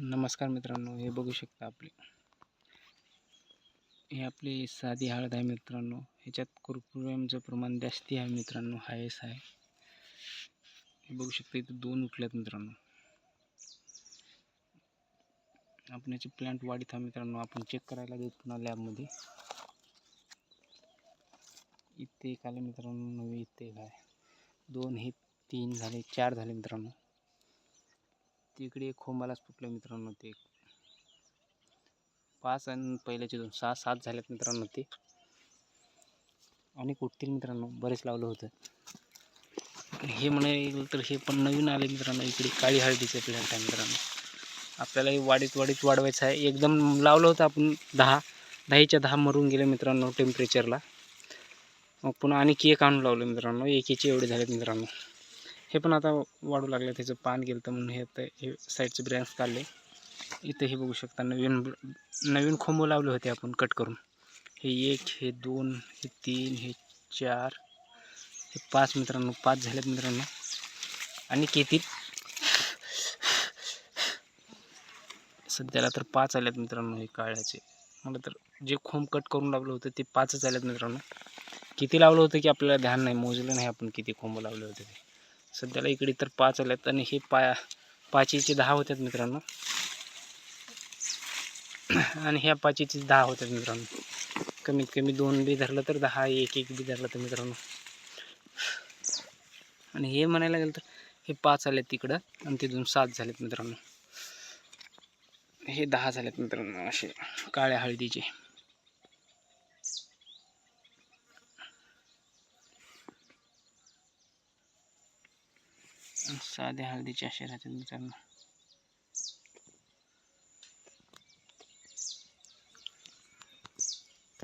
नमस्कार मित्रांनो, हे बघू शकता हे आपली साधी हळद आहे मित्रांनो. ह्याच्यात कुरकुऱ्याचं प्रमाण जास्ती आहे मित्रांनो, हायस आहे. हे बघू शकता इथे 2 उठल्यात मित्रांनो. आपण याची प्लांट वाढीत आहे मित्रांनो. आपण चेक करायला देत पुन्हा लॅबमध्ये. इथे एक आले मित्रांनो, नवी इथे एक आहे. 2 हे 3 झाले, 4 झाले मित्रांनो. तिकडे एक खोंबालाच फुटलं मित्रांनो. ते 5 आणि पहिल्याचे 2 6-7 झालेत मित्रांनो. ते आणि उठतील मित्रांनो, बरेच लावलं होतं. हे म्हणायला तर हे पण नवीन आले मित्रांनो. इकडे काळी हळदीचे प्लॅन्ट आहे मित्रांनो. आपल्याला हे वाढीत वाढवायचं आहे. एकदम लावलं होतं आपण 10च्या 10 मरून गेले मित्रांनो टेम्परेचरला. मग पुन्हा आणि एक आणून लावलं मित्रांनो. एकीचे एवढे झालेत मित्रांनो. हे पण आता वाढू लागले. त्याचं पान गेलं तर म्हणून हे साईडचे ब्रँच काढले. इथे हे बघू शकता नवीन खोंब लावले होते आपण कट करून. हे 1, हे 2, हे 3, हे 4, हे 5 मित्रांनो. 5 झालेत मित्रांनो. आणि किती सध्याला तर 5 आलेत मित्रांनो. हे काळ्याचे मला तर जे खोंब कट करून लावलं होतं ते 5च आलेत मित्रांनो. किती लावलं होतं की आपल्याला ध्यान नाही, मोजलं नाही आपण किती खोंब लावले होते ते. सध्याला इकडे तर 5 आलेत आणि हे 5चे 10 होतात मित्रांनो. आणि ह्या 5चे 10 होतात मित्रांनो. कमीत कमी 2 बी धरलं तर 10, 1 बी धरलं तर मित्रांनो. आणि हे म्हणायला गेलं तर हे 5 आलेत तिकडं आणि तिथून 7 झालेत मित्रांनो. हे 10 झालेत मित्रांनो असे काळ्या हळदीचे. साध्या हळदीचे असे राहतात मित्रांनो.